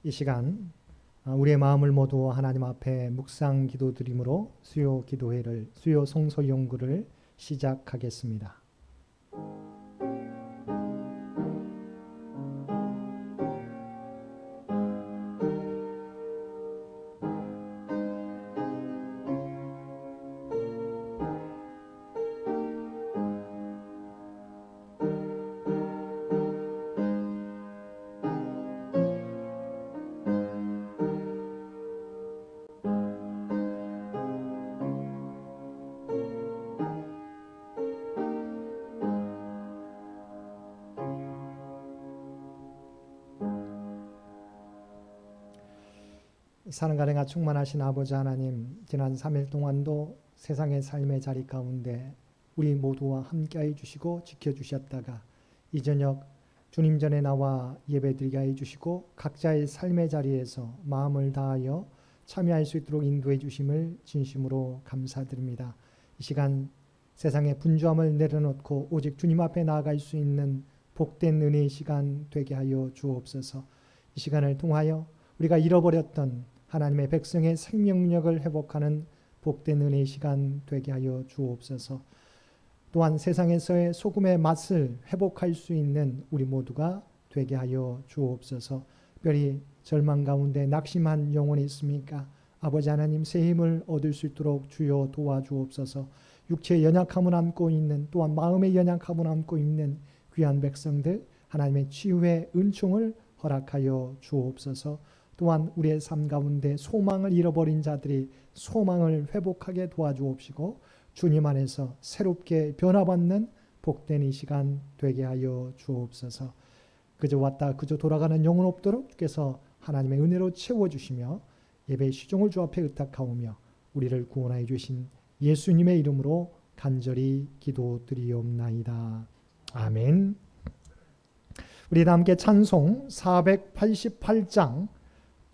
이 시간 우리의 마음을 모두 하나님 앞에 묵상 기도드림으로 수요 성서 연구를 시작하겠습니다. 사랑과 은혜가 충만하신 아버지 하나님, 지난 3일 동안도 세상의 삶의 자리 가운데 우리 모두와 함께해 주시고 지켜주셨다가 이 저녁 주님 전에 나와 예배드리게 해주시고 각자의 삶의 자리에서 마음을 다하여 참여할 수 있도록 인도해 주심을 진심으로 감사드립니다. 이 시간 세상의 분주함을 내려놓고 오직 주님 앞에 나아갈 수 있는 복된 은혜의 시간 되게 하여 주옵소서. 이 시간을 통하여 우리가 잃어버렸던 하나님의 백성의 생명력을 회복하는 복된 은혜의 시간 되게 하여 주옵소서. 또한 세상에서의 소금의 맛을 회복할 수 있는 우리 모두가 되게 하여 주옵소서. 특별히 절망 가운데 낙심한 영혼이 있습니까? 아버지 하나님 새 힘을 얻을 수 있도록 주여 도와주옵소서. 육체의 연약함을 안고 있는, 또한 마음의 연약함을 안고 있는 귀한 백성들 하나님의 치유의 은총을 허락하여 주옵소서. 또한 우리의 삶 가운데 소망을 잃어버린 자들이 소망을 회복하게 도와주옵시고 주님 안에서 새롭게 변화받는 복된 이 시간 되게 하여 주옵소서. 그저 왔다 그저 돌아가는 영혼 없도록 주께서 하나님의 은혜로 채워주시며 예배의 시종을 주 앞에 의탁하오며 우리를 구원하여 주신 예수님의 이름으로 간절히 기도드리옵나이다. 아멘. 우리 다 함께 찬송 488장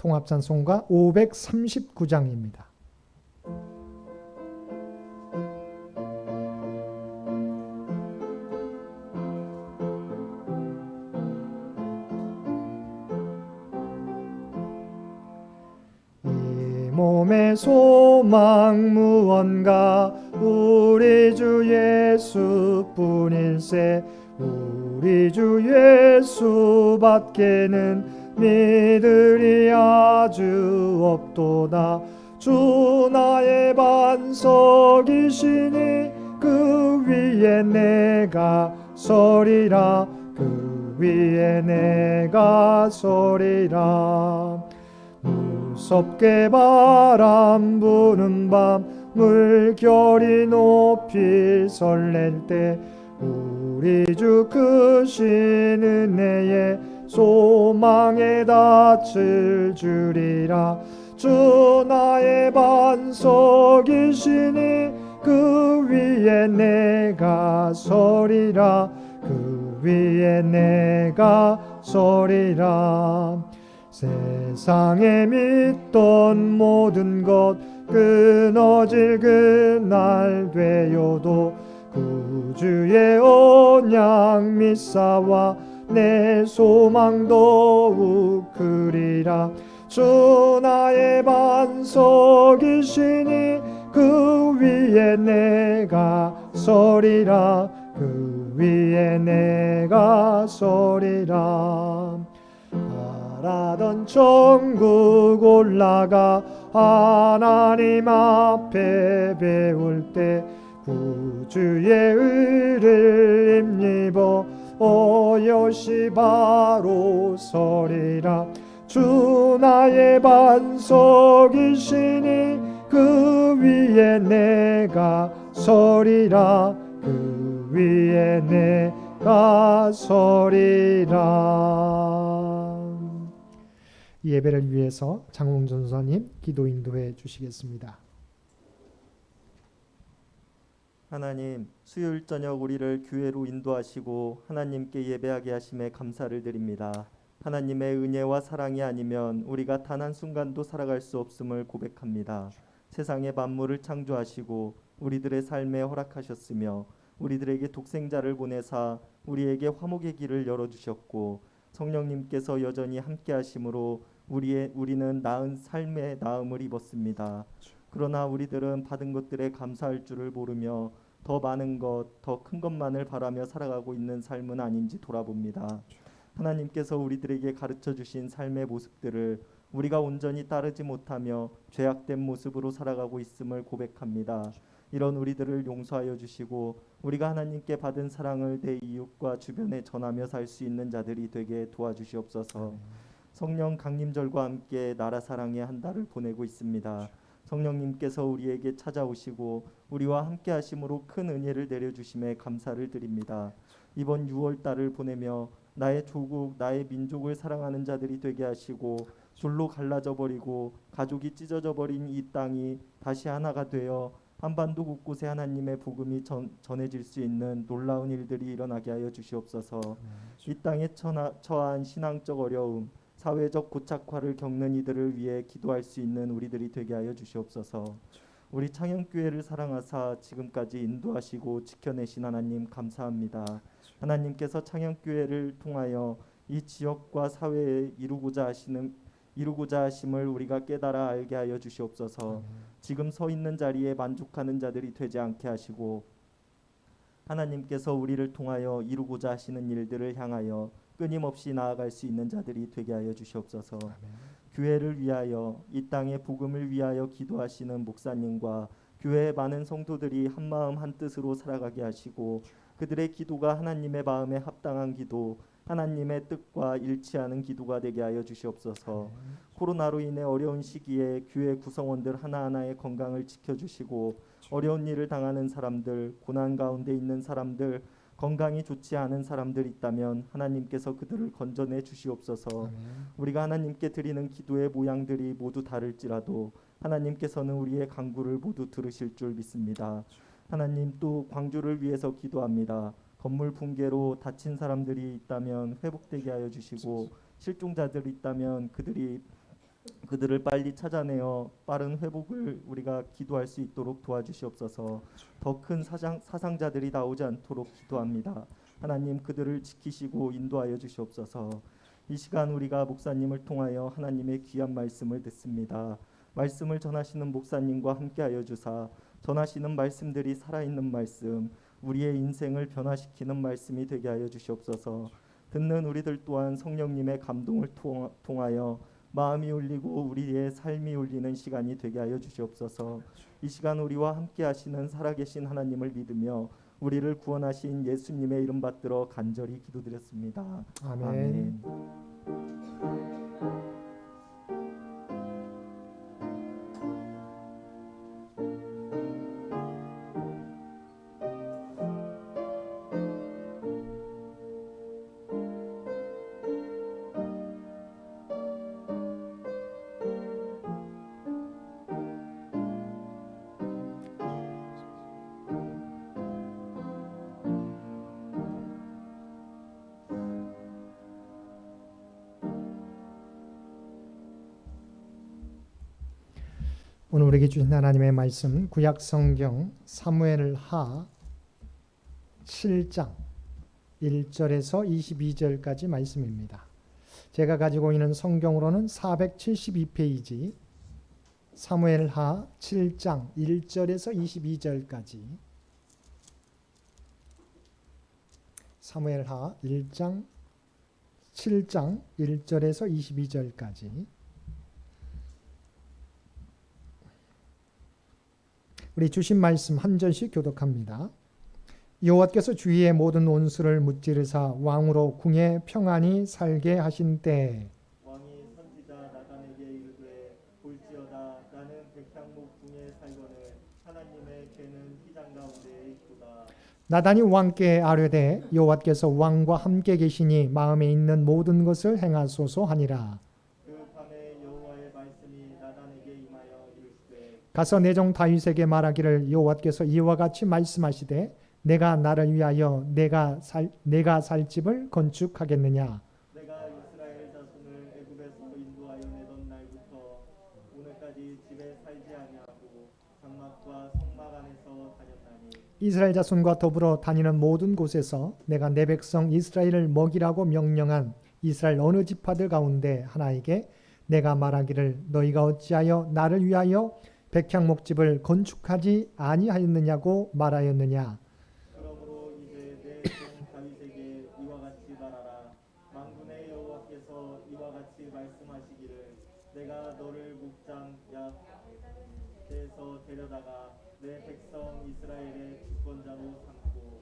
통합찬송가 539장입니다. 이 몸의 소망 무언가 우리 주 예수뿐일세. 우리 주 예수밖에는 믿으리 아주 없도다. 주 나의 반석이시니 그 위에 내가 서리라. 그 위에 내가 서리라. 무섭게 바람 부는 밤 물결이 높이 설렐 때 우리 주 크신 은혜에 소망에 닿을 줄이라. 주 나의 반석이시니 그 위에 내가 서리라. 그 위에 내가 서리라. 세상에 믿던 모든 것 끊어질 그날 되어도 구주의 언약 믿사와 내 소망 더욱 크리라. 주 나의 반석이시니 그 위에 내가 서리라. 그 위에 내가 서리라. 바라던 천국 올라가 하나님 앞에 배울 때 구주의 의를 힘입어 오롯이 바로 서리라. 주 나의 반석이시니 그 위에 내가 서리라. 그 위에 내가 서리라. 이 예배를 위해서 장홍 전사님 기도 인도해 주시겠습니다. 하나님, 수요일 저녁 우리를 교회로 인도하시고 하나님께 예배하게 하심에 감사를 드립니다. 하나님의 은혜와 사랑이 아니면 우리가 단 한순간도 살아갈 수 없음을 고백합니다. 세상의 만물을 창조하시고 우리들의 삶에 허락하셨으며 우리들에게 독생자를 보내사 우리에게 화목의 길을 열어주셨고 성령님께서 여전히 함께 하심으로 우리는 나은 삶의 나음을 입었습니다. 그러나 우리들은 받은 것들에 감사할 줄을 모르며 더 많은 것, 더 큰 것만을 바라며 살아가고 있는 삶은 아닌지 돌아봅니다. 하나님께서 우리들에게 가르쳐 주신 삶의 모습들을 우리가 온전히 따르지 못하며 죄악된 모습으로 살아가고 있음을 고백합니다. 이런 우리들을 용서하여 주시고 우리가 하나님께 받은 사랑을 내 이웃과 주변에 전하며 살 수 있는 자들이 되게 도와주시옵소서. 성령 강림절과 함께 나라 사랑의 한 달을 보내고 있습니다. 성령님께서 우리에게 찾아오시고 우리와 함께 하심으로 큰 은혜를 내려주심에 감사를 드립니다. 이번 6월 달을 보내며 나의 조국, 나의 민족을 사랑하는 자들이 되게 하시고 둘로 갈라져 버리고 가족이 찢어져 버린 이 땅이 다시 하나가 되어 한반도 곳곳에 하나님의 복음이 전해질 수 있는 놀라운 일들이 일어나게 하여 주시옵소서. 이 땅에 처한 신앙적 어려움, 사회적 고착화를 겪는 이들을 위해 기도할 수 있는 우리들이 되게 하여 주시옵소서. 우리 창현교회를 사랑하사 지금까지 인도하시고 지켜내신 하나님 감사합니다. 하나님께서 창현교회를 통하여 이 지역과 사회에 이루고자 하심을 우리가 깨달아 알게 하여 주시옵소서. 지금 서 있는 자리에 만족하는 자들이 되지 않게 하시고 하나님께서 우리를 통하여 이루고자 하시는 일들을 향하여 끊임없이 나아갈 수 있는 자들이 되게 하여 주시옵소서. 교회를 위하여 이 땅의 복음을 위하여 기도하시는 목사님과 교회의 많은 성도들이 한마음 한뜻으로 살아가게 하시고 그들의 기도가 하나님의 마음에 합당한 기도, 하나님의 뜻과 일치하는 기도가 되게 하여 주시옵소서. 코로나로 인해 어려운 시기에 교회 구성원들 하나하나의 건강을 지켜주시고 어려운 일을 당하는 사람들, 고난 가운데 있는 사람들, 건강이 좋지 않은 사람들 있다면 하나님께서 그들을 건져내 주시옵소서. 우리가 하나님께 드리는 기도의 모양들이 모두 다를지라도 하나님께서는 우리의 간구를 모두 들으실 줄 믿습니다. 하나님, 또 광주를 위해서 기도합니다. 건물 붕괴로 다친 사람들이 있다면 회복되게 하여 주시고 실종자들이 있다면 그들을 빨리 찾아내어 빠른 회복을 우리가 기도할 수 있도록 도와주시옵소서. 더 큰 사상자들이 나오지 않도록 기도합니다. 하나님, 그들을 지키시고 인도하여 주시옵소서. 이 시간 우리가 목사님을 통하여 하나님의 귀한 말씀을 듣습니다. 말씀을 전하시는 목사님과 함께하여 주사 전하시는 말씀들이 살아있는 말씀, 우리의 인생을 변화시키는 말씀이 되게 하여 주시옵소서. 듣는 우리들 또한 성령님의 감동을 통하여 마음이 울리고 우리의 삶이 울리는 시간이 되게 하여 주시옵소서. 이 시간 우리와 함께 하시는 살아계신 하나님을 믿으며 우리를 구원하신 예수님의 이름 받들어 간절히 기도드렸습니다. 아멘. 오늘 우리에게 주신 하나님의 말씀 구약 성경 사무엘하 7장 1절에서 22절까지 말씀입니다. 제가 가지고 있는 성경으로는 472페이지 사무엘하 7장 1절에서 22절까지 사무엘하 7장 1절에서 22절까지 우리 주신 말씀 한 절씩 교독합니다. 여호와께서 주위의 모든 원수를 무찌르사 왕으로 궁에 평안히 살게 하신 때에 왕이 선지자 나단에게 이르되 볼지어다 나는 백향목 궁에 살거늘 하나님의 죄는 휘장 가운데에 있도다. 나단이 왕께 아뢰되 여호와께서 왕과 함께 계시니 마음에 있는 모든 것을 행하소서 하니라. 가서 내 종 다윗에게 말하기를 여호와께서 이와 같이 말씀하시되 내가 나를 위하여 내가 살 집을 건축하겠느냐. 내가 이스라엘 자손을 애굽에서 인도하여 내던 날부터 오늘까지 집에 살지 아니하고 장막과 성막 안에서 다녔나니 이스라엘 자손과 더불어 다니는 모든 곳에서 내가 내 백성 이스라엘을 먹이라고 명령한 이스라엘 어느 지파들 가운데 하나에게 내가 말하기를 너희가 어찌하여 나를 위하여 백향목집을 건축하지 아니하였느냐고 말하였느냐. 그러므로 이제 내 종 다윗에게 이와 같이 말하라. 만군의 여호와께서 이와 같이 말씀하시기를 내가 너를 목장 밭에서 데려다가 내 백성 이스라엘의 주권자로 삼고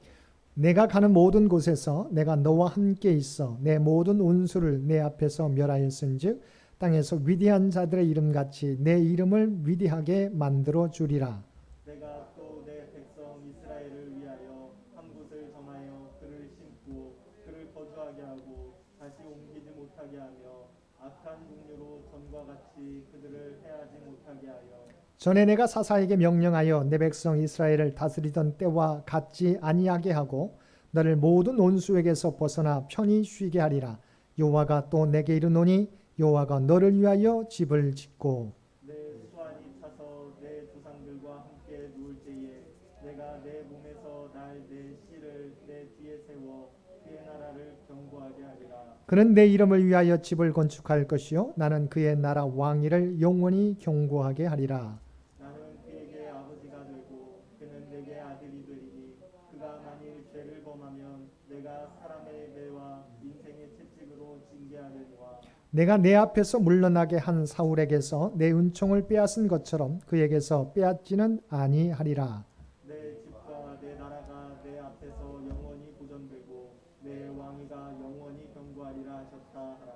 내가 가는 모든 곳에서 내가 너와 함께 있어 내 모든 원수를 내 앞에서 멸하였은즉 땅에서 위대한 자들의 이름같이 내 이름을 위대하게 만들어 주리라. 내가 또 내 백성 이스라엘을 위하여 한 곳을 정하여 그를 심고 그를 거주하게 하고 다시 옮기지 못하게 하며 악한 종류로 전과 같이 그들을 해하지 못하게 하여 전에 내가 사사에게 명령하여 내 백성 이스라엘을 다스리던 때와 같지 아니하게 하고 너를 모든 원수에게서 벗어나 편히 쉬게 하리라. 여호와가 또 내게 이르노니 여호와가 너를 위하여 집을 짓고 내 수완이 차서 내 조상들과 함께 누울 때에 내가 내 몸에서 날 내 씨를 내 뒤에 세워 그의 나라를 견고하게 하리라. 그는 내 이름을 위하여 집을 건축할 것이요 나는 그의 나라 왕위를 영원히 견고하게 하리라. 나는 그에게 아버지가 되고 그는 내게 아들이 되리니 그가 만일 죄를 범하면 내가 사람의 배와 인생의 채찍으로 징계하려니와 내가 내 앞에서 물러나게 한 사울에게서 내 은총을 빼앗은 것처럼 그에게서 빼앗지는 아니하리라. 내 집과 내 나라가 내 앞에서 영원히 보존되고 내 왕위가 영원히 견고하리라 하셨다 하라.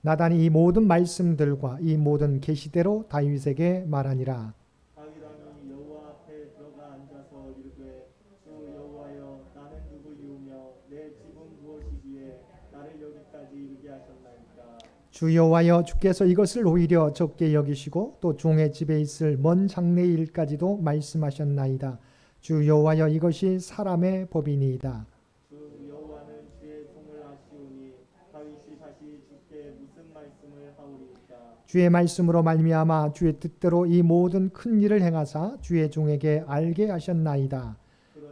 나단이 이 모든 말씀들과 이 모든 계시대로 다윗에게 말하니라. 다윗 왕이 여호와 앞에 들어가 앉아서 이르되 주 여호와여 나는 누구이오며 내 집은 무엇이기에 나를 여기까지 이르게 하셨나이까. 주 여호와여 주께서 이것을 오히려 적게 여기시고 또 종의 집에 있을 먼 장래의 일까지도 말씀하셨나이다. 주 여호와여 이것이 사람의 법이니이다. 주 여호와는 주의 종을 아시오니 다윗이 다시 주께 무슨 말씀을 하오리이까. 주의 말씀으로 말미암아 주의 뜻대로 이 모든 큰 일을 행하사 주의 종에게 알게 하셨나이다.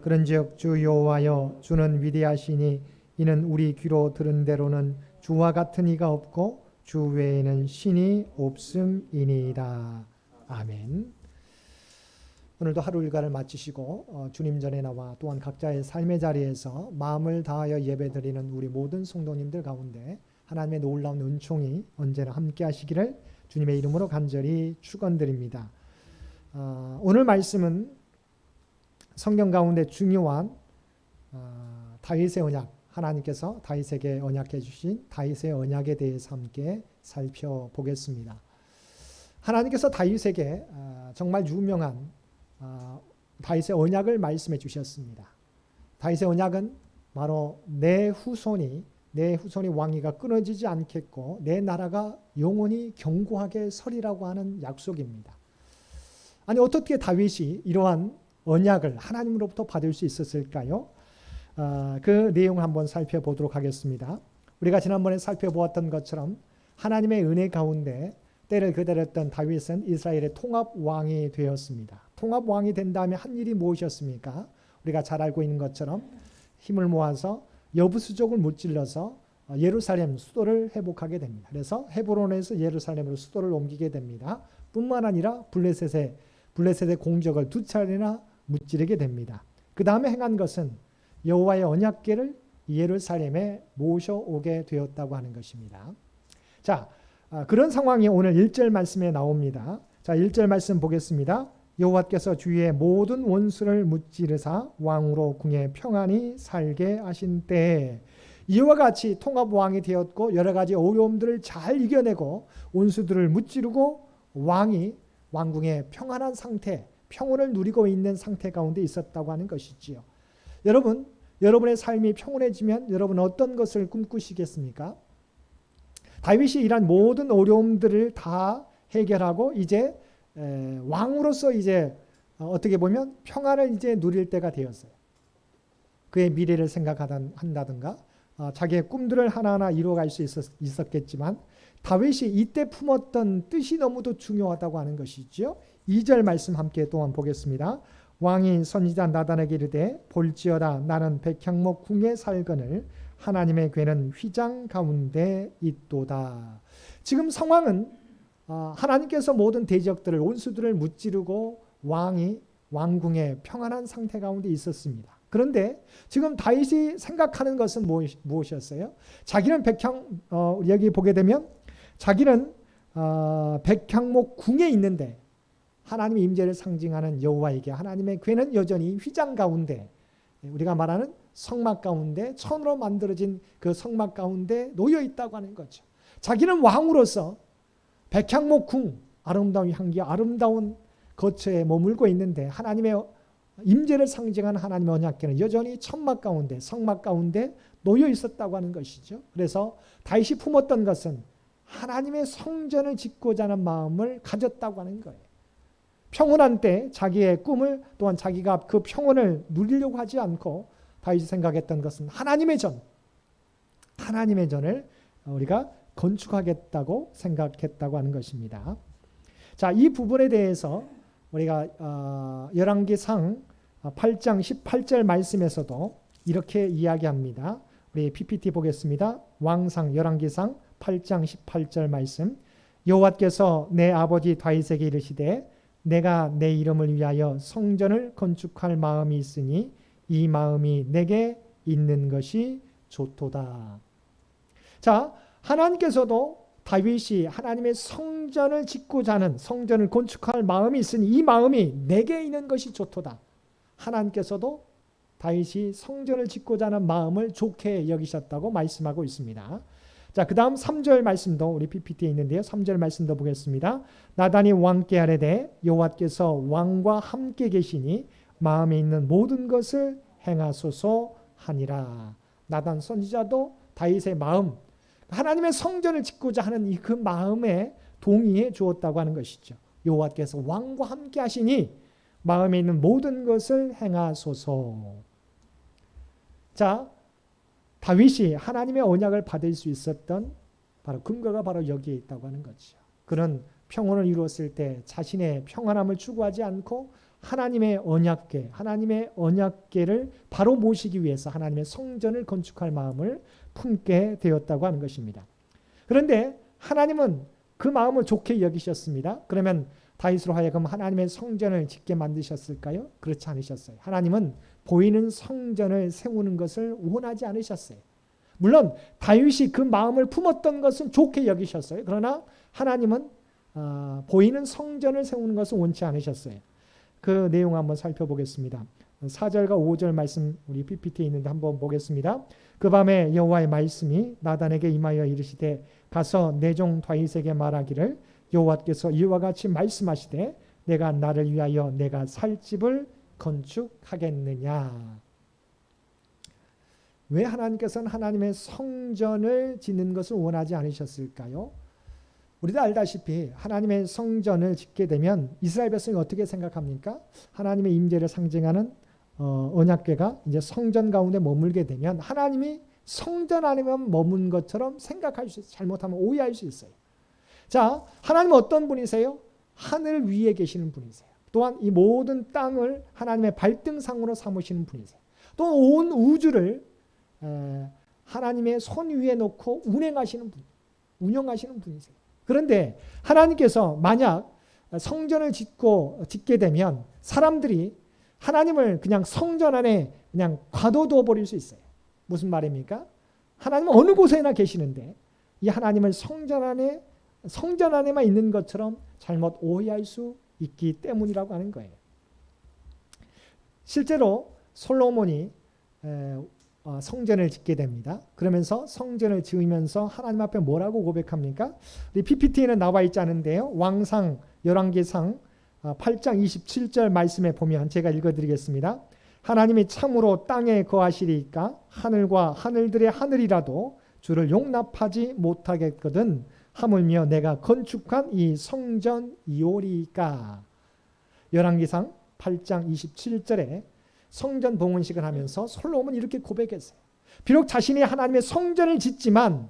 그런즉 주 여호와여 주는 위대하시니 이는 우리 귀로 들은 대로는 주와 같은 이가 없고 주 외에는 신이 없음이니이다. 아멘. 오늘도 하루 일과를 마치시고 주님 전에 나와 또한 각자의 삶의 자리에서 마음을 다하여 예배드리는 우리 모든 성도님들 가운데 하나님의 놀라운 은총이 언제나 함께 하시기를 주님의 이름으로 간절히 축원드립니다. 오늘 말씀은 성경 가운데 중요한 다윗의 언약, 하나님께서 다윗에게 언약해 주신 다윗의 언약에 대해서 함께 살펴보겠습니다. 하나님께서 다윗에게 정말 유명한 다윗의 언약을 말씀해 주셨습니다. 다윗의 언약은 바로 내 후손이 왕위가 끊어지지 않겠고 내 나라가 영원히 견고하게 서리라고 하는 약속입니다. 아니 어떻게 다윗이 이러한 언약을 하나님으로부터 받을 수 있었을까요? 그 내용을 한번 살펴보도록 하겠습니다. 우리가 지난번에 살펴보았던 것처럼 하나님의 은혜 가운데 때를 그대로했던 다윗은 이스라엘의 통합왕이 되었습니다. 통합왕이 된 다음에 한 일이 무엇이었습니까? 우리가 잘 알고 있는 것처럼 힘을 모아서 여부수족을 무찔러서 예루살렘 수도를 회복하게 됩니다. 그래서 헤브론에서 예루살렘으로 수도를 옮기게 됩니다. 뿐만 아니라 블레셋의 공적을 2차례나 무찌르게 됩니다. 그 다음에 행한 것은 여호와의 언약궤를 예루살렘에 모셔오게 되었다고 하는 것입니다. 자, 그런 상황이 오늘 1절 말씀에 나옵니다. 자, 1절 말씀 보겠습니다. 여호와께서 주위의 모든 원수를 무찌르사 왕으로 궁에 평안히 살게 하신 때에 이와 같이 통합왕이 되었고 여러 가지 어려움들을 잘 이겨내고 원수들을 무찌르고 왕궁의 평안한 상태, 평온을 누리고 있는 상태 가운데 있었다고 하는 것이지요. 여러분의 삶이 평온해지면 여러분 어떤 것을 꿈꾸시겠습니까? 다윗이 이런 모든 어려움들을 다 해결하고 이제 왕으로서 이제 어떻게 보면 평안을 이제 누릴 때가 되었어요. 그의 미래를 생각한다든가 자기의 꿈들을 하나하나 이루어갈 수 있었겠지만 다윗이 이때 품었던 뜻이 너무도 중요하다고 하는 것이죠. 2절 말씀 함께 또한 보겠습니다. 왕이 선지자 나단에게 이르되 볼지어다 나는 백향목 궁에 살거늘 하나님의 궤는 휘장 가운데 있도다. 지금 상황은 하나님께서 모든 대적들을 원수들을 무찌르고 왕궁의 평안한 상태 가운데 있었습니다. 그런데 지금 다윗이 생각하는 것은 무엇이었어요? 자기는 여기 보게 되면 자기는 백향목 궁에 있는데 하나님의 임재를 상징하는 여호와에게 하나님의 궤는 여전히 휘장 가운데, 우리가 말하는 성막 가운데, 천으로 만들어진 그 성막 가운데 놓여 있다고 하는 거죠. 자기는 왕으로서 백향목 궁, 아름다운 향기, 아름다운 거처에 머물고 있는데 하나님의 임재를 상징하는 하나님의 언약궤는 여전히 천막 가운데, 성막 가운데 놓여 있었다고 하는 것이죠. 그래서 다윗이 품었던 것은 하나님의 성전을 짓고자 하는 마음을 가졌다고 하는 거예요. 평온한 때 자기의 꿈을, 또한 자기가 그 평온을 누리려고 하지 않고 다윗이 생각했던 것은 하나님의 전을 우리가 건축하겠다고 생각했다고 하는 것입니다. 자, 이 부분에 대해서 우리가 열왕기상 8장 18절 말씀에서도 이렇게 이야기합니다. 우리 PPT 보겠습니다. 왕상 열왕기상 8장 18절 말씀. 여호와께서 내 아버지 다윗에게 이르시되 내가 내 이름을 위하여 성전을 건축할 마음이 있으니 이 마음이 내게 있는 것이 좋도다. 자, 하나님께서도 다윗이 하나님의 성전을 짓고자 하는, 성전을 건축할 마음이 있으니 이 마음이 내게 있는 것이 좋도다. 하나님께서도 다윗이 성전을 짓고자 하는 마음을 좋게 여기셨다고 말씀하고 있습니다. 자, 그 다음 3절 말씀도 우리 PPT에 있는데요. 3절 말씀도 보겠습니다. 나단이 왕께 아뢰되 여호와께서 왕과 함께 계시니 마음에 있는 모든 것을 행하소서 하니라. 나단 선지자도 다윗의 마음, 하나님의 성전을 짓고자 하는 이 그 마음에 동의해 주었다고 하는 것이죠. 여호와께서 왕과 함께 하시니 마음에 있는 모든 것을 행하소서. 자, 다윗이 하나님의 언약을 받을 수 있었던 바로 근거가 바로 여기에 있다고 하는 거죠. 그는 평온을 이루었을 때 자신의 평안함을 추구하지 않고 하나님의 언약궤를 바로 모시기 위해서 하나님의 성전을 건축할 마음을 품게 되었다고 하는 것입니다. 그런데 하나님은 그 마음을 좋게 여기셨습니다. 그러면 다윗으로 하여금 하나님의 성전을 짓게 만드셨을까요? 그렇지 않으셨어요. 하나님은 보이는 성전을 세우는 것을 원하지 않으셨어요. 물론 다윗이 그 마음을 품었던 것은 좋게 여기셨어요. 그러나 하나님은 보이는 성전을 세우는 것을 원치 않으셨어요. 그 내용 한번 살펴보겠습니다. 4절과 5절 말씀 우리 PPT에 있는데 한번 보겠습니다. 그 밤에 여호와의 말씀이 나단에게 임하여 이르시되 가서 내 종 다윗에게 말하기를 여호와께서 이와 같이 말씀하시되 내가 나를 위하여 내가 살 집을 건축하겠느냐. 왜 하나님께서는 하나님의 성전을 짓는 것을 원하지 않으셨을까요? 우리도 알다시피 하나님의 성전을 짓게 되면 이스라엘 백성이 어떻게 생각합니까? 하나님의 임재를 상징하는 언약궤가 이제 성전 가운데 머물게 되면 하나님이 성전 안에만 머문 것처럼 생각할 수 있어요. 잘못하면 오해할 수 있어요. 자, 하나님은 어떤 분이세요? 하늘 위에 계시는 분이세요. 또한 이 모든 땅을 하나님의 발등상으로 삼으시는 분이세요. 또 온 우주를 하나님의 손 위에 놓고 운영하시는 분이세요. 그런데 하나님께서 만약 성전을 짓게 되면 사람들이 하나님을 그냥 성전 안에 그냥 가둬두어 버릴 수 있어요. 무슨 말입니까? 하나님은 어느 곳에나 계시는데 이 하나님을 성전 안에만 있는 것처럼 잘못 오해할 수 있기 때문이라고 하는 거예요. 실제로 솔로몬이 성전을 짓게 됩니다. 그러면서 성전을 지으면서 하나님 앞에 뭐라고 고백합니까? 우리 PPT에는 나와 있지 않은데요. 왕상 열왕기상 8장 27절 말씀에 보면 제가 읽어드리겠습니다. 하나님이 참으로 땅에 거하시리이까 하늘과 하늘들의 하늘이라도 주를 용납하지 못하겠거든 하물며 내가 건축한 이 성전이오리이까. 열왕기상 8장 27절에 성전 봉헌식을 하면서 솔로몬이 이렇게 고백했어요. 비록 자신이 하나님의 성전을 짓지만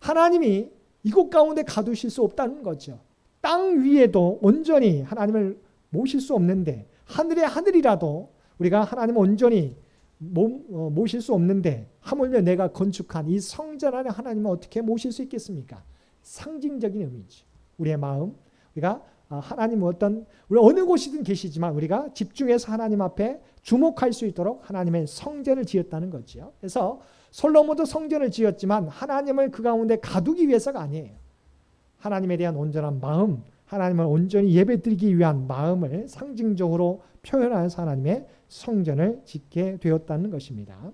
하나님이 이곳 가운데 가두실 수 없다는 거죠. 땅 위에도 온전히 하나님을 모실 수 없는데 하늘의 하늘이라도 우리가 하나님을 온전히 모실 수 없는데 하물며 내가 건축한 이 성전 안에 하나님을 어떻게 모실 수 있겠습니까? 상징적인 의미죠. 우리의 마음, 우리가 하나님 우리 어느 곳이든 계시지만 우리가 집중해서 하나님 앞에 주목할 수 있도록 하나님의 성전을 지었다는 거죠. 그래서 솔로몬도 성전을 지었지만 하나님을 그 가운데 가두기 위해서가 아니에요. 하나님에 대한 온전한 마음, 하나님을 온전히 예배드리기 위한 마음을 상징적으로 표현하여서 하나님의 성전을 짓게 되었다는 것입니다.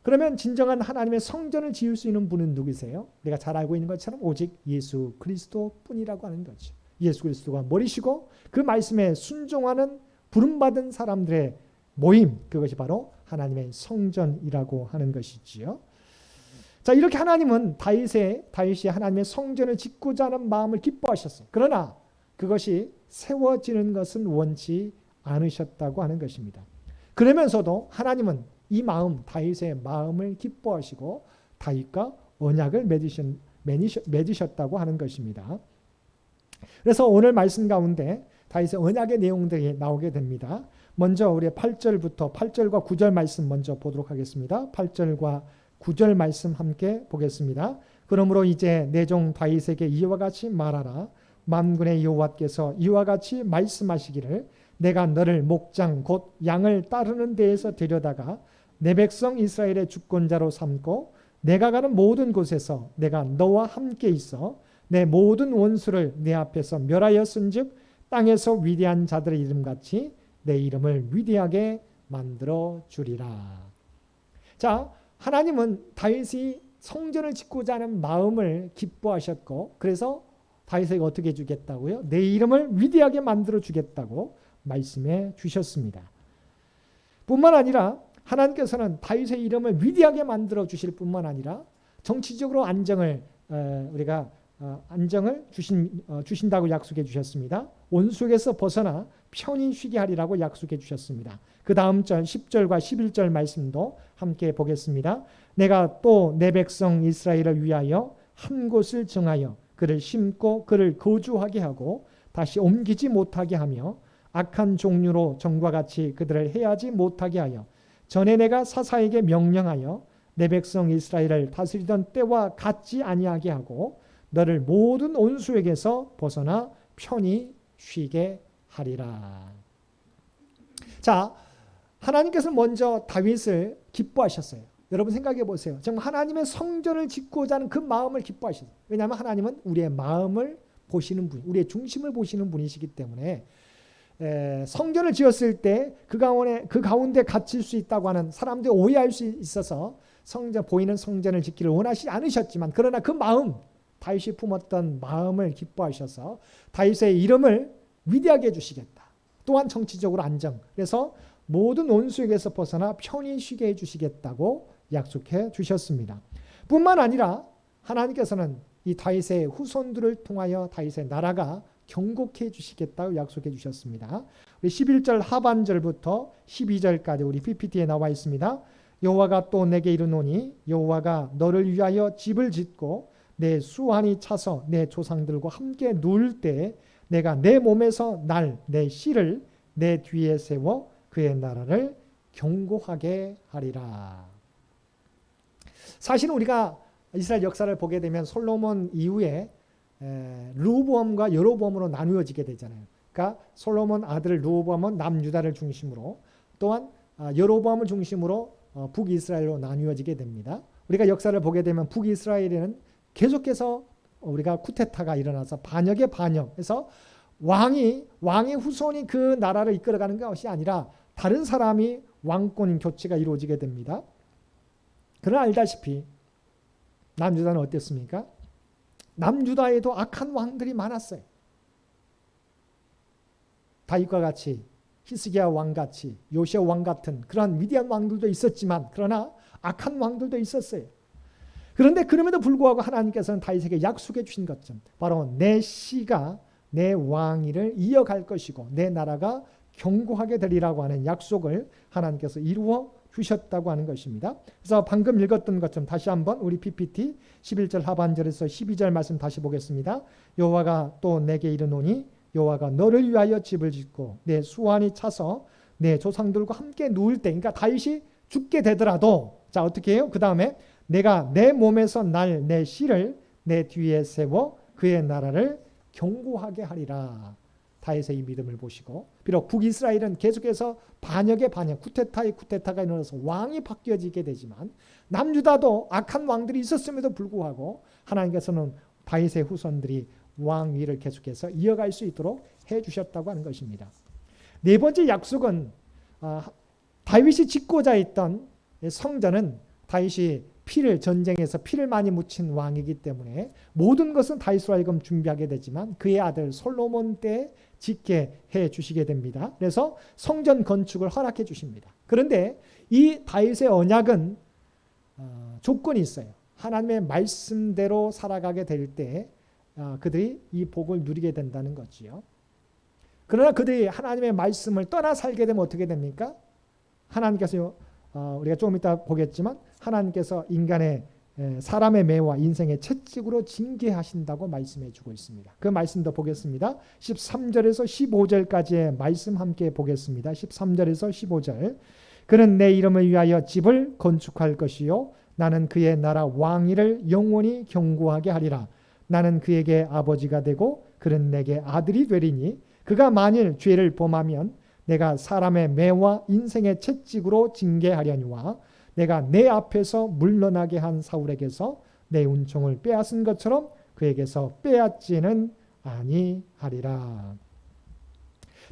그러면 진정한 하나님의 성전을 지을 수 있는 분은 누구세요? 우리가 잘 알고 있는 것처럼 오직 예수 그리스도뿐이라고 하는 거죠. 예수 그리스도가 머리시고 그 말씀에 순종하는 부름받은 사람들의 모임, 그것이 바로 하나님의 성전이라고 하는 것이지요. 자, 이렇게 하나님은 다윗이 하나님의 성전을 짓고자 하는 마음을 기뻐하셨어요. 그러나 그것이 세워지는 것은 원치 않으셨다고 하는 것입니다. 그러면서도 하나님은 이 마음, 다윗의 마음을 기뻐하시고 다윗과 언약을 맺으셨다고 하는 것입니다. 그래서 오늘 말씀 가운데 다윗의 언약의 내용들이 나오게 됩니다. 먼저 우리 8절과 9절 말씀 먼저 보도록 하겠습니다. 8절과 9절 말씀 함께 보겠습니다. 그러므로 이제 내 종 다윗에게 이와 같이 말하라. 만군의 여호와께서 이와 같이 말씀하시기를 내가 너를 목장 곧 양을 따르는 데에서 데려다가 내 백성 이스라엘의 주권자로 삼고 내가 가는 모든 곳에서 내가 너와 함께 있어 내 모든 원수를 내 앞에서 멸하였은즉 땅에서 위대한 자들의 이름같이 내 이름을 위대하게 만들어 주리라. 자, 하나님은 다윗이 성전을 짓고자 하는 마음을 기뻐하셨고 그래서 다윗에게 어떻게 주겠다고요? 내 이름을 위대하게 만들어 주겠다고 말씀해 주셨습니다. 뿐만 아니라 하나님께서는 다윗의 이름을 위대하게 만들어 주실 뿐만 아니라 정치적으로 안정을 주신다고 약속해 주셨습니다. 원수에게서 벗어나 편히 쉬게 하리라고 약속해 주셨습니다. 그 다음 절 10절과 11절 말씀도 함께 보겠습니다. 내가 또 내 백성 이스라엘을 위하여 한 곳을 정하여 그를 심고 그를 거주하게 하고 다시 옮기지 못하게 하며 악한 종류로 전과 같이 그들을 해하지 못하게 하여 전에 내가 사사에게 명령하여 내 백성 이스라엘을 다스리던 때와 같지 아니하게 하고 너를 모든 온수에게서 벗어나 편히 쉬게 하리라. 자, 하나님께서 먼저 다윗을 기뻐하셨어요. 여러분 생각해 보세요. 정말 하나님의 성전을 짓고자 하는 그 마음을 기뻐하셨어요. 왜냐하면 하나님은 우리의 마음을 보시는 분, 우리의 중심을 보시는 분이시기 때문에 성전을 지었을 때 그 가운데 갇힐 수 있다고 하는 사람들이 오해할 수 있어서 보이는 성전을 짓기를 원하시지 않으셨지만 그러나 그 마음, 다윗이 품었던 마음을 기뻐하셔서 다윗의 이름을 위대하게 해주시겠다. 또한 정치적으로 안정. 그래서 모든 원수에게서 벗어나 편히 쉬게 해주시겠다고 약속해 주셨습니다. 뿐만 아니라 하나님께서는 이 다윗의 후손들을 통하여 다윗의 나라가 경고해 주시겠다고 약속해 주셨습니다. 우리 11절 하반절부터 12절까지 우리 PPT에 나와 있습니다. 여호와가 또 내게 이르노니 여호와가 너를 위하여 집을 짓고 내 수완이 차서 내 조상들과 함께 누울 때 내가 내 몸에서 내 씨를 내 뒤에 세워 그의 나라를 경고하게 하리라. 사실은 우리가 이스라엘 역사를 보게 되면 솔로몬 이후에 르호보암과 여로보암으로 나누어지게 되잖아요. 그러니까 솔로몬 아들 르호보암은 남유다를 중심으로 또한 여로보암을 중심으로 북이스라엘로 나누어지게 됩니다. 우리가 역사를 보게 되면 북이스라엘에는 계속해서 우리가 쿠데타가 일어나서 반역의 반역해서 왕의 후손이 그 나라를 이끌어가는 것이 아니라 다른 사람이 왕권 교체가 이루어지게 됩니다. 그러나 알다시피 남유다는 어땠습니까? 남유다에도 악한 왕들이 많았어요. 다윗과 같이 히스기야 왕같이 요시야 왕 같은 그런 위대한 왕들도 있었지만 그러나 악한 왕들도 있었어요. 그런데 그럼에도 불구하고 하나님께서는 다윗에게 약속해 주신 것처럼 바로 내 씨가 내 왕위를 이어갈 것이고 내 나라가 견고하게 되리라고 하는 약속을 하나님께서 이루어 주셨다고 하는 것입니다. 그래서 방금 읽었던 것처럼 다시 한번 우리 PPT 11절 하반절에서 12절 말씀 다시 보겠습니다. 여호와가 또 내게 이르노니 여호와가 너를 위하여 집을 짓고 내 수완이 차서 내 조상들과 함께 누울 때 그러니까 다윗이 죽게 되더라도 어떻게 해요? 그 다음에 내가 내 몸에서 내 씨를 내 뒤에 세워 그의 나라를 견고하게 하리라. 다윗의 이 믿음을 보시고 비록 북이스라엘은 계속해서 반역의 반역, 쿠데타의 쿠데타가 일어나서 왕이 바뀌어지게 되지만 남유다도 악한 왕들이 있었음에도 불구하고 하나님께서는 다윗의 후손들이 왕위를 계속해서 이어갈 수 있도록 해주셨다고 하는 것입니다. 네 번째 약속은 다윗이 짓고자 했던 성전은 다윗이 전쟁에서 피를 많이 묻힌 왕이기 때문에 모든 것은 다윗으로 하여금 준비하게 되지만 그의 아들 솔로몬 때 짓게 해 주시게 됩니다. 그래서 성전 건축을 허락해 주십니다. 그런데 이 다윗의 언약은 조건이 있어요. 하나님의 말씀대로 살아가게 될 때 그들이 이 복을 누리게 된다는 거지요. 그러나 그들이 하나님의 말씀을 떠나 살게 되면 어떻게 됩니까? 하나님께서 우리가 조금 이따 보겠지만 하나님께서 인간의 사람의 매와 인생의 채찍으로 징계하신다고 말씀해 주고 있습니다. 그 말씀도 보겠습니다. 13절에서 15절까지의 말씀 함께 보겠습니다. 13절에서 15절. 그는 내 이름을 위하여 집을 건축할 것이요 나는 그의 나라 왕위를 영원히 견고하게 하리라. 나는 그에게 아버지가 되고 그는 내게 아들이 되리니 그가 만일 죄를 범하면 내가 사람의 매와 인생의 채찍으로 징계하려니와 내가 내 앞에서 물러나게 한 사울에게서 내 은총을 빼앗은 것처럼 그에게서 빼앗지는 아니하리라.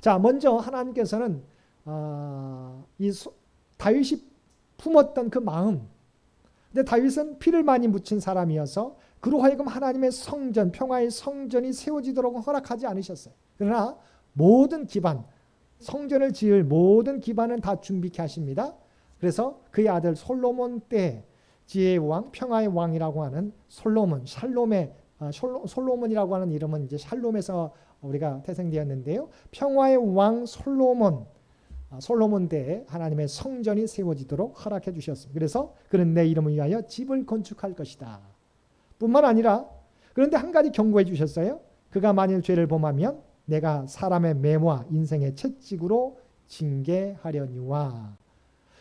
자, 먼저 하나님께서는 다윗이 품었던 그 마음. 근데 다윗은 피를 많이 묻힌 사람이어서 그로 하여금 하나님의 성전, 평화의 성전이 세워지도록 허락하지 않으셨어요. 그러나 모든 기반, 성전을 지을 모든 기반은 다 준비케 하십니다. 그래서 그의 아들 솔로몬 때 지혜의 왕, 평화의 왕이라고 하는 솔로몬이라고 하는 이름은 이제 샬롬에서 우리가 태생되었는데요. 평화의 왕 솔로몬 때에 하나님의 성전이 세워지도록 허락해 주셨습니다. 그래서 그는 내 이름을 위하여 집을 건축할 것이다. 뿐만 아니라 그런데 한 가지 경고해 주셨어요. 그가 만일 죄를 범하면 내가 사람의 매와 인생의 채찍으로 징계하려니와.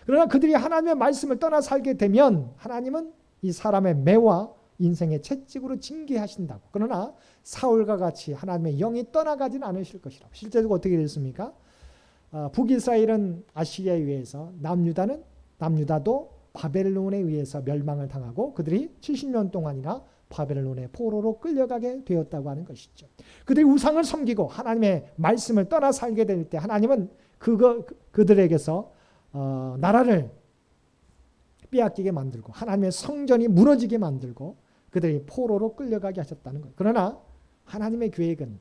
그러나 그들이 하나님의 말씀을 떠나 살게 되면 하나님은 이 사람의 매와 인생의 채찍으로 징계하신다고. 그러나 사울과 같이 하나님의 영이 떠나가지는 않으실 것이라고. 실제로 어떻게 됐습니까? 북이스라엘은 아시리아에 의해서 남유다도 바벨론에 의해서 멸망을 당하고 그들이 70년 동안이나 바벨론의 포로로 끌려가게 되었다고 하는 것이죠. 그들이 우상을 섬기고 하나님의 말씀을 떠나 살게 될 때 하나님은 그들에게서 나라를 빼앗기게 만들고 하나님의 성전이 무너지게 만들고 그들이 포로로 끌려가게 하셨다는 거예요. 그러나 하나님의 계획은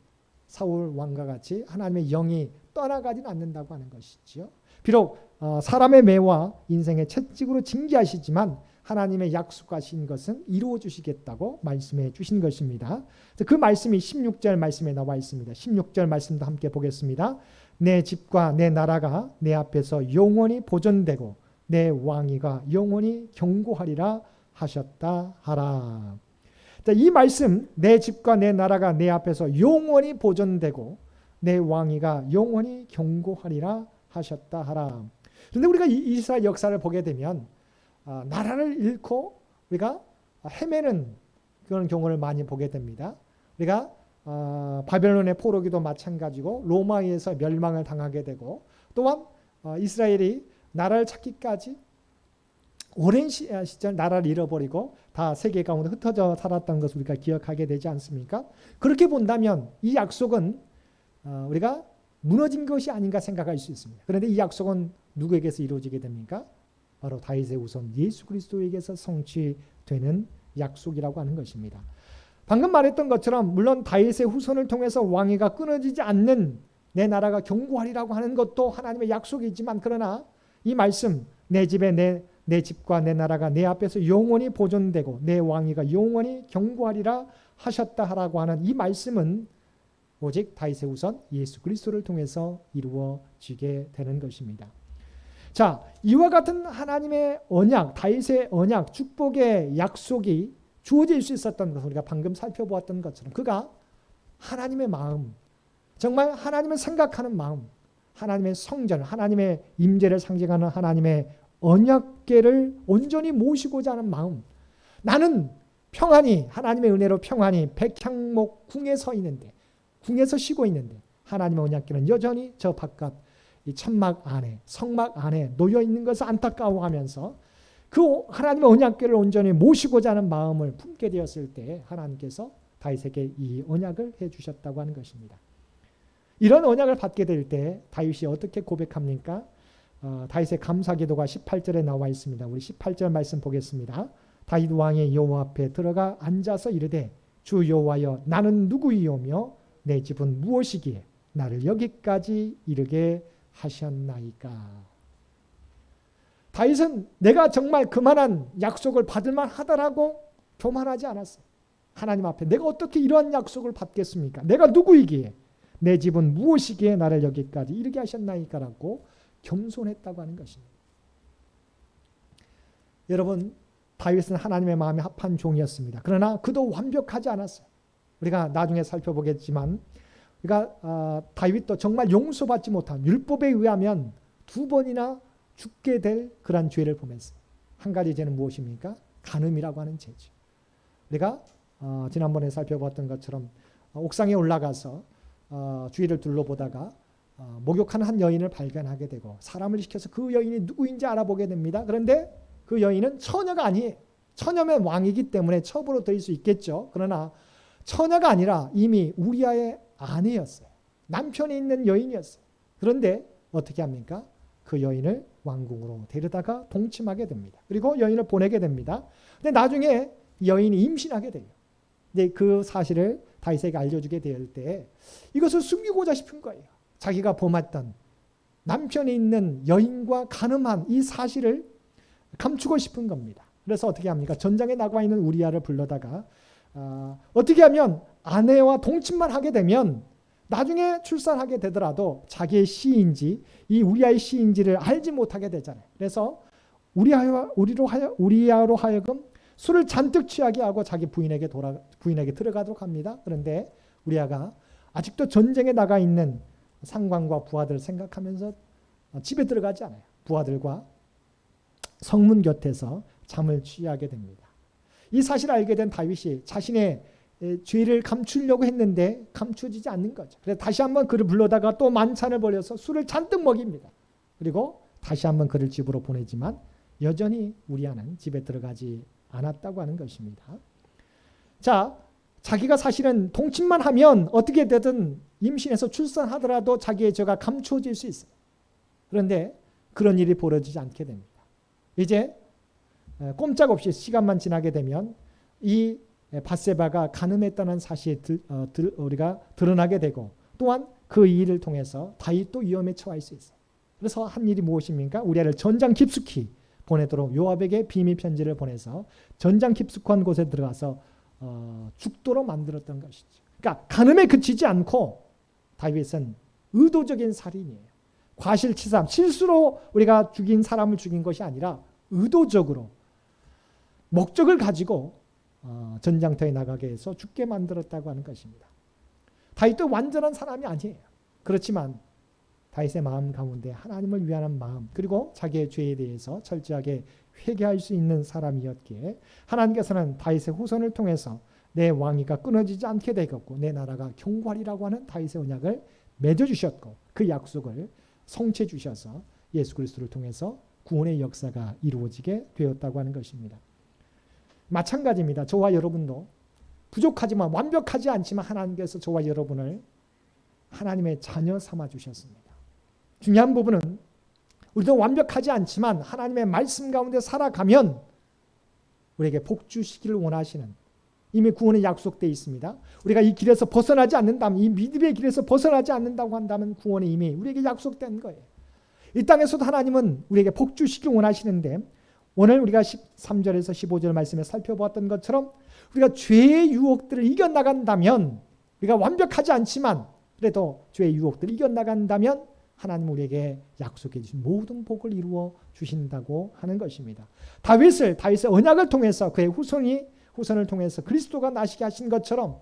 사울 왕과 같이 하나님의 영이 떠나가지는 않는다고 하는 것이지요. 비록 사람의 매와 인생의 채찍으로 징계하시지만 하나님의 약속하신 것은 이루어 주시겠다고 말씀해 주신 것입니다. 그 말씀이 16절 말씀에 나와 있습니다. 16절 말씀도 함께 보겠습니다. 내 집과 내 나라가 내 앞에서 영원히 보존되고 내 왕위가 영원히 견고하리라 하셨다 하라. 이 말씀, 내 집과 내 나라가 내 앞에서 영원히 보존되고 내 왕위가 영원히 견고하리라 하셨다 하라. 그런데 우리가 이스라엘 역사를 보게 되면 나라를 잃고 우리가 헤매는 그런 경우를 많이 보게 됩니다. 우리가 바벨론의 포로기도 마찬가지고 로마에서 멸망을 당하게 되고 또한 이스라엘이 나라를 찾기까지 오랜 시절 나라를 잃어버리고 다 세계 가운데 흩어져 살았다는 것을 우리가 기억하게 되지 않습니까? 그렇게 본다면 이 약속은 우리가 무너진 것이 아닌가 생각할 수 있습니다. 그런데 이 약속은 누구에게서 이루어지게 됩니까? 바로 다윗의 후손 예수 그리스도에게서 성취되는 약속이라고 하는 것입니다. 방금 말했던 것처럼 물론 다윗의 후손을 통해서 왕위가 끊어지지 않는 내 나라가 견고하리라고 하는 것도 하나님의 약속이지만 그러나 이 말씀 내 집과 내 나라가 내 앞에서 영원히 보존되고 내 왕위가 영원히 견고하리라 하셨다 하라고 하는 이 말씀은 오직 다윗의 후손 예수 그리스도를 통해서 이루어지게 되는 것입니다. 자, 이와 같은 하나님의 언약, 다윗의 언약, 축복의 약속이 주어질 수 있었던 것을 우리가 방금 살펴보았던 것처럼 그가 하나님의 마음, 정말 하나님을 생각하는 마음, 하나님의 성전, 하나님의 임재를 상징하는 하나님의 언약궤를 온전히 모시고자 하는 마음, 나는 평안히 하나님의 은혜로 평안히 백향목 궁에 서 있는데, 궁에서 쉬고 있는데 하나님의 언약궤는 여전히 저 바깥 이 천막 안에, 성막 안에 놓여 있는 것을 안타까워하면서 그 하나님의 언약궤를 온전히 모시고자 하는 마음을 품게 되었을 때 하나님께서 다윗에게 이 언약을 해주셨다고 하는 것입니다. 이런 언약을 받게 될 때 다윗이 어떻게 고백합니까? 다윗의 감사기도가 18절에 나와 있습니다. 우리 18절 말씀 보겠습니다. 다윗 왕이 여호와 앞에 들어가 앉아서 이르되 주 여호와여 나는 누구이오며 내 집은 무엇이기에 나를 여기까지 이르게 하셨나이까. 다윗은 내가 정말 그만한 약속을 받을 만하다라고 교만하지 않았어요. 하나님 앞에 내가 어떻게 이러한 약속을 받겠습니까? 내가 누구이기에 내 집은 무엇이기에 나를 여기까지 이르게 하셨나이까라고 겸손했다고 하는 것입니다. 여러분, 다윗은 하나님의 마음에 합한 종이었습니다. 그러나 그도 완벽하지 않았어요. 우리가 나중에 살펴보겠지만 우리가 다윗도 정말 용서받지 못한 율법에 의하면 2번이나 죽게 될 그런 죄를 범했어요. 한 가지 죄는 무엇입니까? 간음이라고 하는 죄죠. 우리가 지난번에 살펴봤던 것처럼 옥상에 올라가서 주위를 둘러보다가 목욕하는 한 여인을 발견하게 되고 사람을 시켜서 그 여인이 누구인지 알아보게 됩니다. 그런데 그 여인은 처녀가 아니에요. 처녀면 왕이기 때문에 첩으로 드릴 수 있겠죠. 그러나 처녀가 아니라 이미 우리아의 아내였어요. 남편이 있는 여인이었어요. 그런데 어떻게 합니까? 그 여인을 왕궁으로 데려다가 동침하게 됩니다. 그리고 여인을 보내게 됩니다. 근데 나중에 여인이 임신하게 돼요. 근데 그 사실을 다윗에게 알려주게 될 때 이것을 숨기고자 싶은 거예요. 자기가 범했던 남편이 있는 여인과 간음한 이 사실을 감추고 싶은 겁니다. 그래서 어떻게 합니까? 전장에 나가 있는 우리아를 불러다가 어떻게 하면 아내와 동침만 하게 되면 나중에 출산하게 되더라도 자기의 시인지 이 우리아의 시인지를 알지 못하게 되잖아요. 그래서 우리아로 하여금 술을 잔뜩 취하게 하고 자기 부인에게 들어가도록 합니다. 그런데 우리아가 아직도 전쟁에 나가 있는 상관과 부하들을 생각하면서 집에 들어가지 않아요. 부하들과 성문 곁에서 잠을 취하게 됩니다. 이 사실을 알게 된 다윗이 자신의 죄를 감추려고 했는데 감추어지지 않는 거죠. 그래서 다시 한번 그를 불러다가 또 만찬을 벌여서 술을 잔뜩 먹입니다. 그리고 다시 한번 그를 집으로 보내지만 여전히 우리아는 집에 들어가지 않았다고 하는 것입니다. 자, 자기가 사실은 동침만 하면 어떻게 되든 임신해서 출산하더라도 자기의 죄가 감추어질 수 있어요. 그런데 그런 일이 벌어지지 않게 됩니다. 이제 꼼짝없이 시간만 지나게 되면 이 밧세바가 간음했다는 사실이 우리가 드러나게 되고 또한 그 일을 통해서 다윗도 위험에 처할 수 있어요. 그래서 한 일이 무엇입니까? 우리아를 전장 깊숙이 보내도록 요압에게 비밀 편지를 보내서 전장 깊숙한 곳에 들어가서 죽도록 만들었던 것이죠. 그러니까 간음에 그치지 않고 다윗은 의도적인 살인이에요. 과실치사, 실수로 우리가 사람을 죽인 것이 아니라 의도적으로 목적을 가지고 전장터에 나가게 해서 죽게 만들었다고 하는 것입니다. 다윗도 완전한 사람이 아니에요. 그렇지만 다윗의 마음 가운데 하나님을 위하는 마음 그리고 자기의 죄에 대해서 철저하게 회개할 수 있는 사람이었기에 하나님께서는 다윗의 후손을 통해서 내 왕위가 끊어지지 않게 되었고 내 나라가 경과리라고 하는 다윗의 언약을 맺어주셨고 그 약속을 성취해 주셔서 예수 그리스도를 통해서 구원의 역사가 이루어지게 되었다고 하는 것입니다. 마찬가지입니다. 저와 여러분도 부족하지만 완벽하지 않지만 하나님께서 저와 여러분을 하나님의 자녀 삼아 주셨습니다. 중요한 부분은 우리도 완벽하지 않지만 하나님의 말씀 가운데 살아가면 우리에게 복 주시기를 원하시는 이미 구원이 약속되어 있습니다. 우리가 이 길에서 벗어나지 않는다면 이 믿음의 길에서 벗어나지 않는다고 한다면 구원이 이미 우리에게 약속된 거예요. 이 땅에서도 하나님은 우리에게 복 주시길 원하시는데 오늘 우리가 13절에서 15절 말씀에 살펴보았던 것처럼 우리가 죄의 유혹들을 이겨나간다면 우리가 완벽하지 않지만 그래도 죄의 유혹들을 이겨나간다면 하나님 우리에게 약속해 주신 모든 복을 이루어 주신다고 하는 것입니다. 다윗의 언약을 통해서 그의 후손을 통해서 그리스도가 나시게 하신 것처럼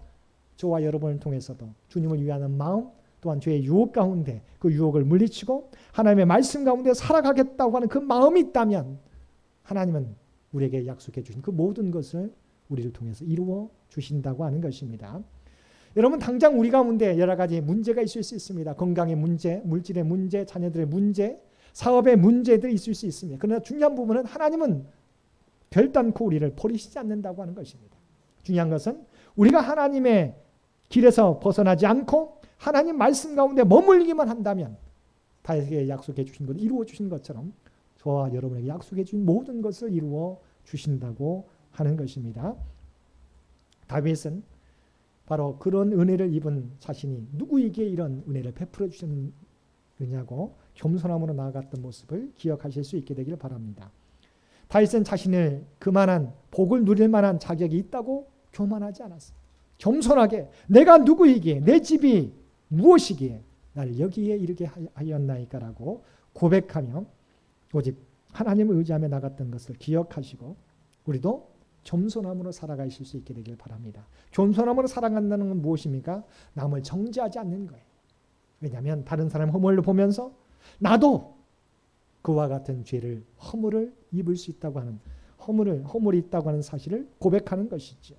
저와 여러분을 통해서도 주님을 위하는 마음 또한 죄의 유혹 가운데 그 유혹을 물리치고 하나님의 말씀 가운데 살아가겠다고 하는 그 마음이 있다면 하나님은 우리에게 약속해 주신 그 모든 것을 우리를 통해서 이루어 주신다고 하는 것입니다. 여러분 당장 우리 가운데 여러 가지 문제가 있을 수 있습니다. 건강의 문제, 물질의 문제, 자녀들의 문제, 사업의 문제들이 있을 수 있습니다. 그러나 중요한 부분은 하나님은 별단코 우리를 버리시지 않는다고 하는 것입니다. 중요한 것은 우리가 하나님의 길에서 벗어나지 않고 하나님 말씀 가운데 머물기만 한다면 다윗에게 약속해 주신 것을 이루어 주신 것처럼 저와 여러분에게 약속해 주신 모든 것을 이루어 주신다고 하는 것입니다. 다윗은 바로 그런 은혜를 입은 자신이 누구에게 이런 은혜를 베풀어 주셨느냐고 겸손함으로 나아갔던 모습을 기억하실 수 있게 되기를 바랍니다. 다윗은 자신을 그만한 복을 누릴 만한 자격이 있다고 교만하지 않았어요. 겸손하게 내가 누구이기에 내 집이 무엇이기에 나를 여기에 이르게 하였나이까라고 고백하며 오직 하나님을 의지하며 나갔던 것을 기억하시고 우리도 겸손함으로 살아가실 수 있게 되길 바랍니다. 겸손함으로 살아간다는 건 무엇입니까? 남을 정죄하지 않는 거예요. 왜냐하면 다른 사람 허물을 보면서 나도 그와 같은 죄를 허물을 입을 수 있다고 하는 허물이 있다고 하는 사실을 고백하는 것이죠.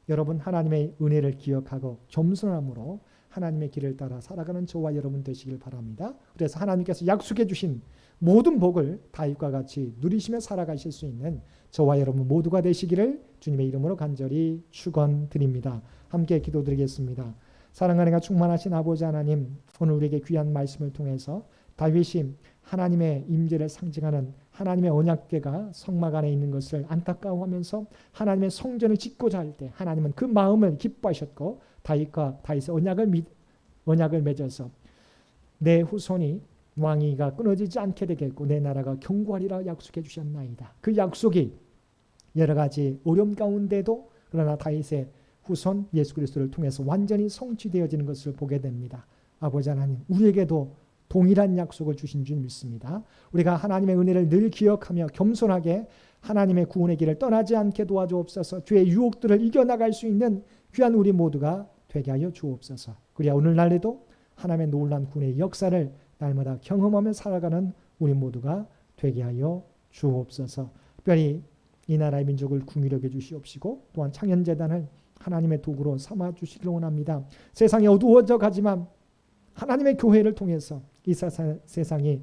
여러분 하나님의 은혜를 기억하고 겸손함으로 하나님의 길을 따라 살아가는 저와 여러분 되시길 바랍니다. 그래서 하나님께서 약속해 주신 모든 복을 다윗과 같이 누리시며 살아가실 수 있는 저와 여러분 모두가 되시기를 주님의 이름으로 간절히 축원드립니다. 함께 기도드리겠습니다. 사랑하는 가 충만하신 아버지 하나님, 오늘 우리에게 귀한 말씀을 통해서 다윗이 하나님의 임재를 상징하는 하나님의 언약궤가 성막 안에 있는 것을 안타까워하면서 하나님의 성전을 짓고자 할 때 하나님은 그 마음을 기뻐하셨고 다윗과 다윗의 언약을 맺어서 내 후손이 왕위가 끊어지지 않게 되겠고 내 나라가 견고하리라 약속해 주셨나이다. 그 약속이 여러 가지 어려움 가운데도 그러나 다윗의 후손 예수 그리스도를 통해서 완전히 성취되어지는 것을 보게 됩니다. 아버지 하나님, 우리에게도 동일한 약속을 주신 줄 믿습니다. 우리가 하나님의 은혜를 늘 기억하며 겸손하게 하나님의 구원의 길을 떠나지 않게 도와주옵소서. 죄의 유혹들을 이겨나갈 수 있는 귀한 우리 모두가 되게 하여 주옵소서. 그리야 오늘날에도 하나님의 놀라운 구원의 역사를 날마다 경험하며 살아가는 우리 모두가 되게 하여 주옵소서. 특별히 이 나라의 민족을 긍휼히 여겨 주시옵시고 또한 창현재단을 하나님의 도구로 삼아 주시기를 원합니다. 세상이 어두워져 가지만 하나님의 교회를 통해서 이 세상이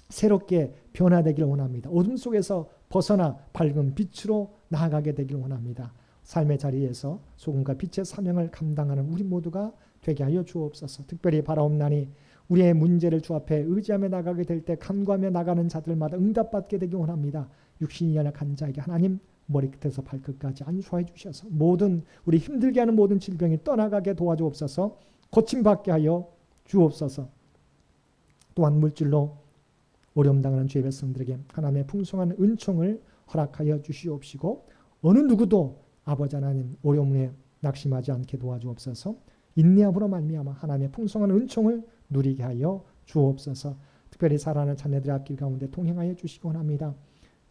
새롭게 변화되기를 원합니다. 어둠 속에서 벗어나 밝은 빛으로 나아가게 되기를 원합니다. 삶의 자리에서 소금과 빛의 사명을 감당하는 우리 모두가 되게 하여 주옵소서. 특별히 바라옵나니 우리의 문제를 주 앞에 의지하며 나가게 될 때 간구하며 나가는 자들마다 응답받게 되기 원합니다. 육신이 연약한 자에게 하나님 머리끝에서 발끝까지 안수하여 주셔서 모든 우리 힘들게 하는 모든 질병이 떠나가게 도와주옵소서. 고침받게 하여 주옵소서. 또한 물질로 어려움 당하는 주의 백성들에게 하나님의 풍성한 은총을 허락하여 주시옵시고 어느 누구도 아버지 하나님 어려움에 낙심하지 않게 도와주옵소서. 인내함으로 말미암아 하나님의 풍성한 은총을 누리게 하여 주옵소서. 특별히 사랑하는 자녀들의 앞길 가운데 동행하여 주시기 원합니다.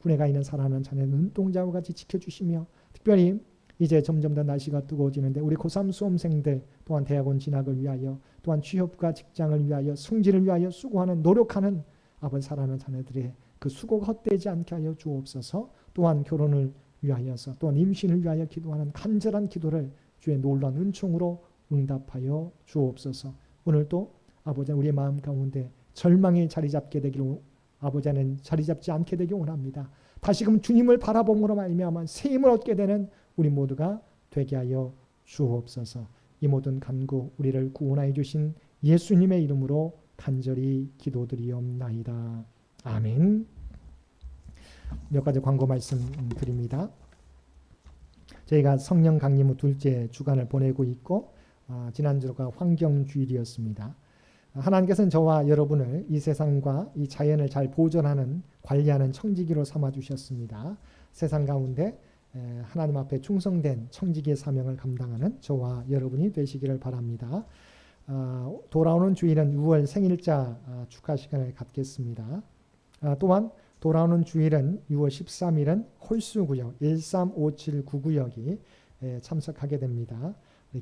군에 가 있는 사랑하는 자녀 눈동자와 같이 지켜주시며 특별히 이제 점점 더 날씨가 뜨거워지는데 우리 고3 수험생들 또한 대학원 진학을 위하여 또한 취업과 직장을 위하여 승진을 위하여 수고하는 노력하는 아버지 사랑하는 자녀들의 그 수고가 헛되지 않게 하여 주옵소서. 또한 결혼을 위하여서 또한 임신을 위하여 기도하는 간절한 기도를 주의 놀라운 은총으로 응답하여 주옵소서. 오늘도 아버지 우리의 마음 가운데 절망이 자리 잡게 되기를 아버지는 자리 잡지 않게 되기 원합니다. 다시금 주님을 바라봄으로 말미암아 새 힘을 얻게 되는 우리 모두가 되게 하여 주옵소서. 이 모든 간구 우리를 구원하여 주신 예수님의 이름으로 간절히 기도드리옵나이다. 아멘. 몇 가지 광고 말씀 드립니다. 저희가 성령 강림 후 둘째 주간을 보내고 있고 지난주가 환경주일이었습니다. 하나님께서는 저와 여러분을 이 세상과 이 자연을 잘 보존하는 관리하는 청지기로 삼아주셨습니다. 세상 가운데 하나님 앞에 충성된 청지기의 사명을 감당하는 저와 여러분이 되시기를 바랍니다. 돌아오는 주일은 6월 생일자 축하 시간을 갖겠습니다. 또한 돌아오는 주일은 6월 13일은 홀수구역 13579구역이 참석하게 됩니다.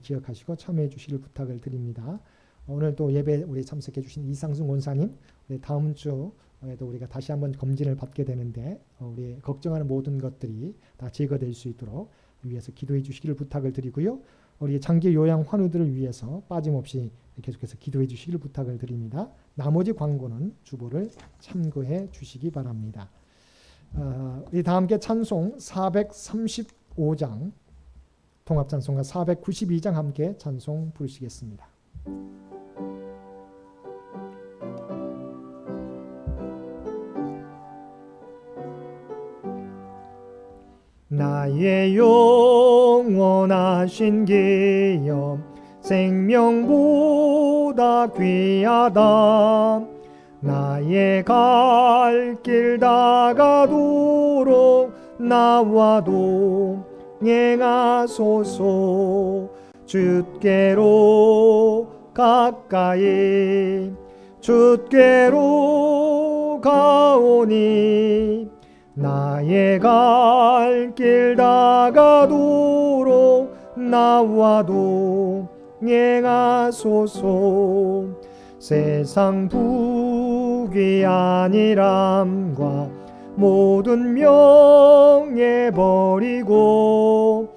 기억하시고 참여해 주시길 부탁을 드립니다. 오늘 또 예배 우리 참석해 주신 이상순 원사님, 우리 다음 주에도 우리가 다시 한번 검진을 받게 되는데 우리 걱정하는 모든 것들이 다 제거될 수 있도록 위해서 기도해 주시기를 부탁을 드리고요. 우리 장기 요양 환우들을 위해서 빠짐없이 계속해서 기도해 주시기를 부탁을 드립니다. 나머지 광고는 주보를 참고해 주시기 바랍니다. 우리 다 함께 찬송 435장, 통합찬송가 492장 함께 찬송 부르시겠습니다. 나의 영원하신 기염 생명보다 귀하다. 나의 갈 길 다가도록 나와도 행하소서. 주께로 가까이 주께로 가오니 나의 갈 길 다가도록 나와도 행하소서. 세상 부귀 아니람과 모든 명예 버리고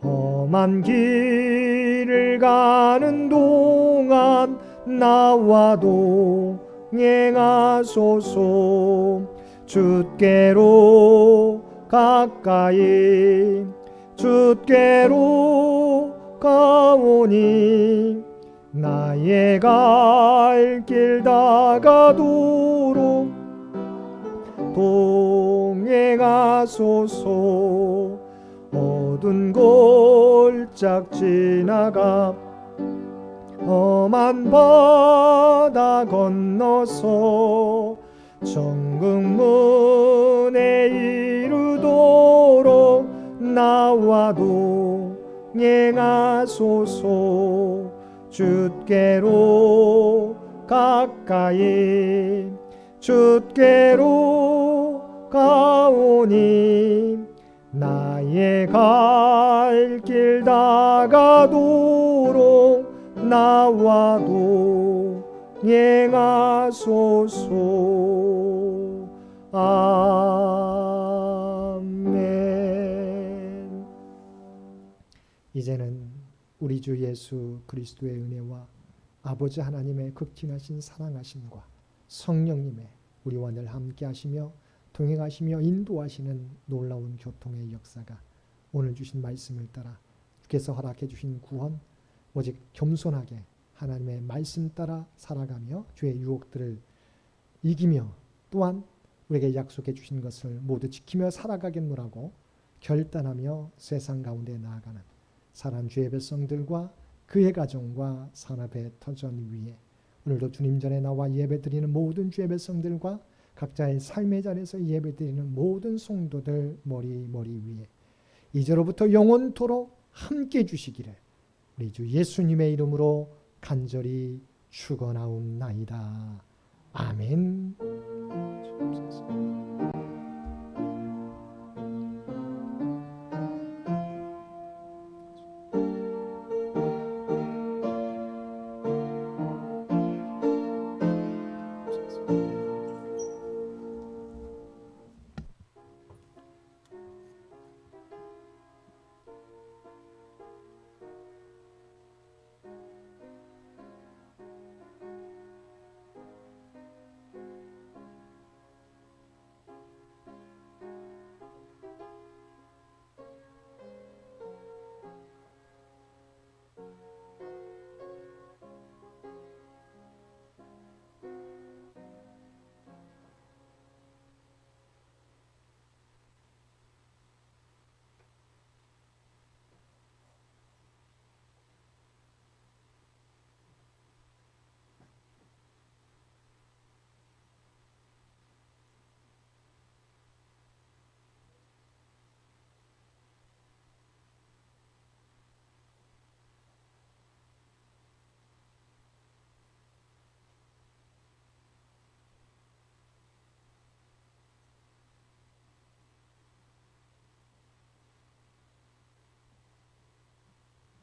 험한 길을 가는 동안 나와도 행하소서. 주께로 가까이 주께로 가오니 나의 갈 길 다가도록 동행하소서. 어두운 골짝 지나가 험한 바다 건너서 천국문에 이르도록 나와도 행하소서. 주께로 가까이 주께로 가오니 나의 갈 길 다가도록 나와도 행하소서. 아멘. 이제는 우리 주 예수 그리스도의 은혜와 아버지 하나님의 극진하신 사랑하심과 성령님의 우리와 늘 함께 하시며 동행하시며 인도하시는 놀라운 교통의 역사가 오늘 주신 말씀을 따라 주께서 허락해 주신 구원, 오직 겸손하게 하나님의 말씀 따라 살아가며 주의 유혹들을 이기며 또한 우리에게 약속해 주신 것을 모두 지키며 살아가겠노라고 결단하며 세상 가운데 나아가는 사랑하는 주의 백성들과 그의 가정과 산업의 터전 위에 오늘도 주님 전에 나와 예배드리는 모든 주의 백성들과 각자의 삶의 자리에서 예배드리는 모든 성도들 머리 위에 이제로부터 영원토록 함께 주시기를 우리 주 예수님의 이름으로 간절히 축원하옵나이다. 아멘.